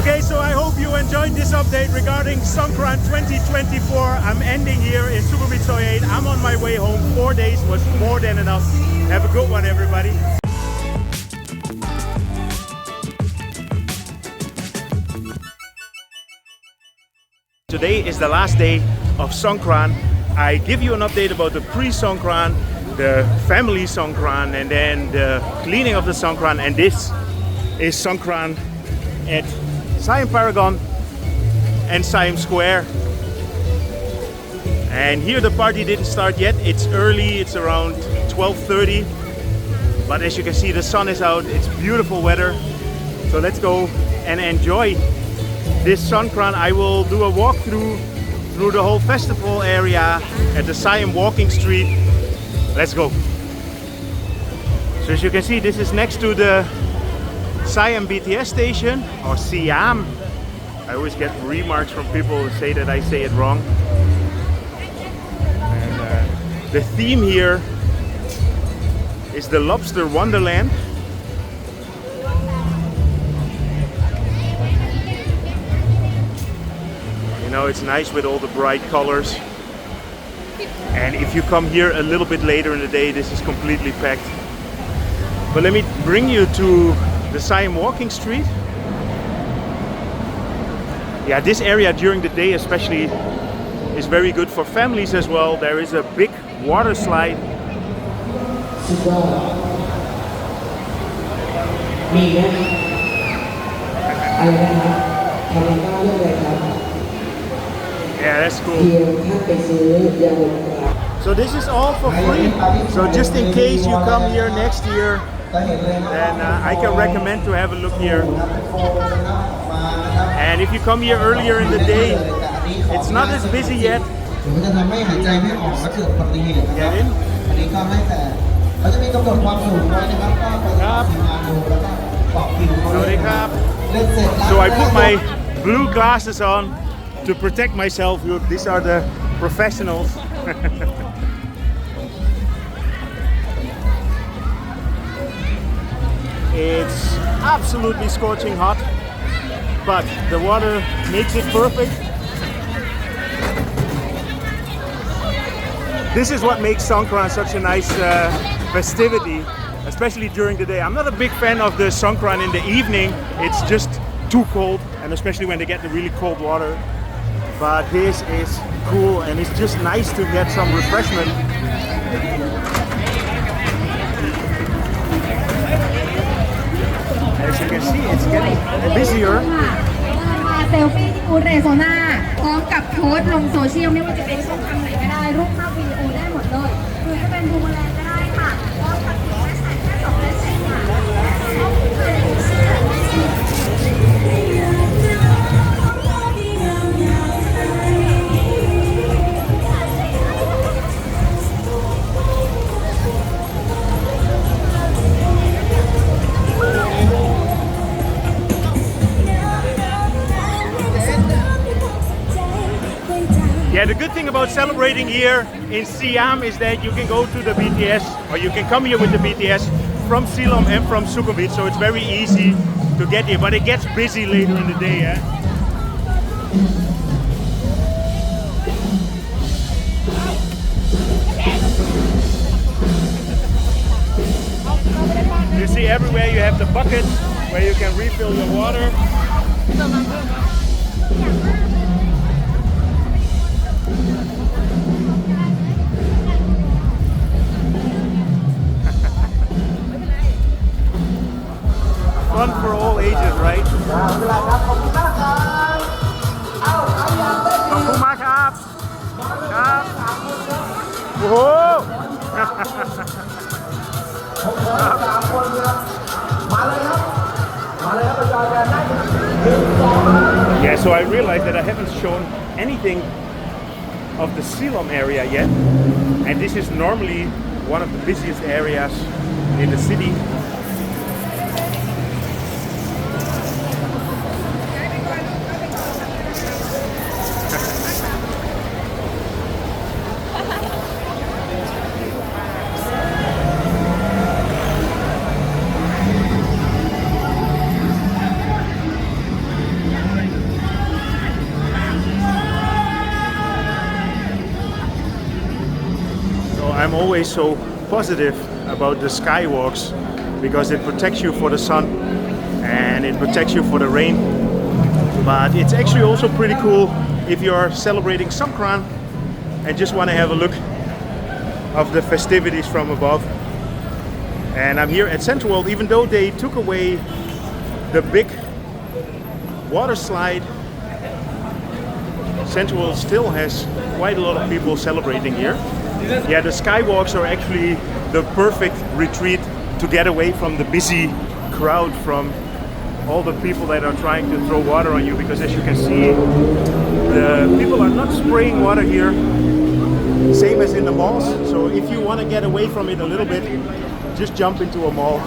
Okay, so I hope you enjoyed this update regarding Songkran 2024. I'm ending here in Sukhumvit Soi 8. I'm on my way home. 4 days was more than enough. Have a good one, everybody. Today is the last day of Songkran. I give you an update about the pre-Songkran, the family Songkran, and then the cleaning of the Songkran. And this is Songkran at Siam Paragon and Siam Square. And here the party didn't start yet. It's early, it's around 12:30. But as you can see, the sun is out, it's beautiful weather. So let's go and enjoy this Songkran. I will do a walkthrough through the whole festival area at the Siam walking street. Let's go. So as you can see, this is next to the Siam BTS station, or Siam. I always get remarks from people who say that I say it wrong. And the theme here is the Lobster Wonderland. You know, it's nice with all the bright colors. And if you come here a little bit later in the day, this is completely packed. But let me bring you to the Siam walking street. Yeah, this area during the day especially is very good for families as well. There is a big water slide. Yeah, that's cool. So this is all for free. So just in case you come here next year, then I can recommend to have a look here. And if you come here earlier in the day, it's not as busy yet. Get in. So I put my blue glasses on to protect myself. Look, these are the professionals. It's absolutely scorching hot, but the water makes it perfect. This is what makes Songkran such a nice festivity, especially during the day. I'm not a big fan of the Songkran in the evening. It's just too cold, and especially when they get the really cold water. But this is cool, and it's just nice to get some refreshment. As you can see, it's getting busier. เซลฟี่ที่บูธเรโซน่าพร้อมกับโพสต์ลงโซเชียลไม่ว่าจะเป็นช่องทางไหนก็ได้รูปภาพวิดีโอได้หมดเลยหรือจะเป็นบูมแมลงก็ได้ค่ะพร้อมกับติดแฮชแท็กแค่2 แฮชแท็กค่ะช่องทางโซเชียล Yeah, the good thing about celebrating here in Siam is that you can go to the BTS, or you can come here with the BTS from Si Lom and from Sukhumvit, so it's very easy to get here, but it gets busy later in the day. You see everywhere you have the buckets where you can refill your water. Fun for all ages, right? ขอบคุณมากครับครับโอ้โห Yeah, so I realized that I haven't shown anything of the Si Lom area yet, and this is normally one of the busiest areas in the city. I'm always so positive about the skywalks because it protects you for the sun and it protects you for the rain. But it's actually also pretty cool if you're celebrating Songkran and just want to have a look of the festivities from above. And I'm here at CentralWorld. Even though they took away the big water slide, CentralWorld still has quite a lot of people celebrating here. Yeah, the skywalks are actually the perfect retreat to get away from the busy crowd, from all the people that are trying to throw water on you, because as you can see, the people are not spraying water here, same as in the malls. So if you want to get away from it a little bit, just jump into a mall.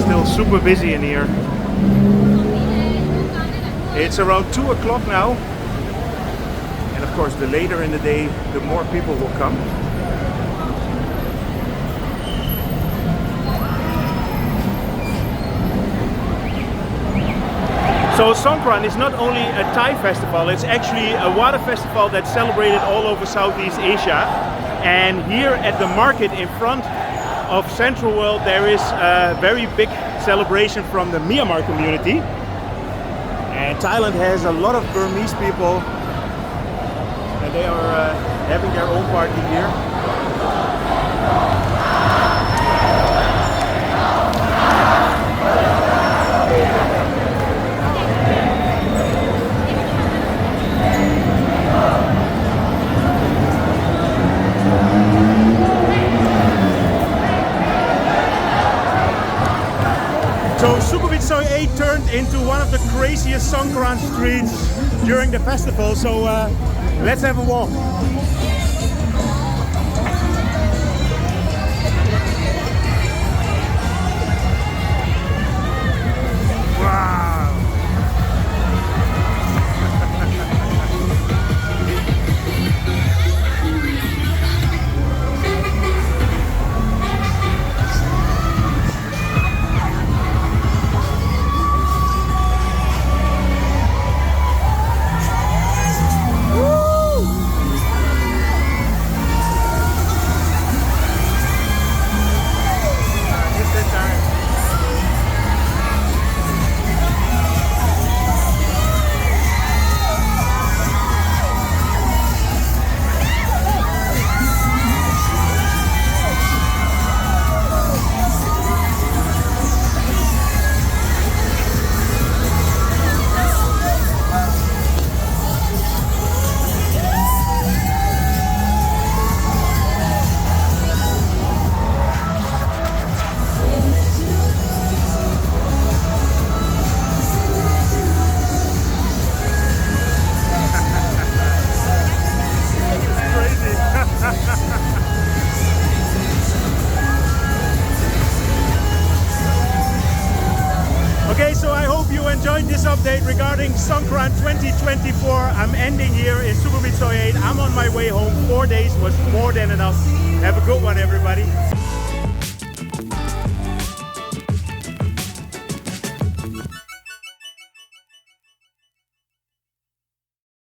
Still super busy in here. It's around 2 o'clock now, and of course the later in the day the more people will come. So Songkran is not only a Thai festival, it's actually a water festival that's celebrated all over Southeast Asia. And here at the market in front of CentralWorld there is a very big celebration from the Myanmar community. And Thailand has a lot of Burmese people and they are having their own party here. So Sukhumvit Soi 8 turned into one of the craziest Songkran streets during the festival, so let's have a walk. Wow! Okay, so I hope you enjoyed this update regarding Songkran 2024. I'm ending here in Sukhumvit Soi 8. I'm on my way home. 4 days was more than enough. Have a good one, everybody.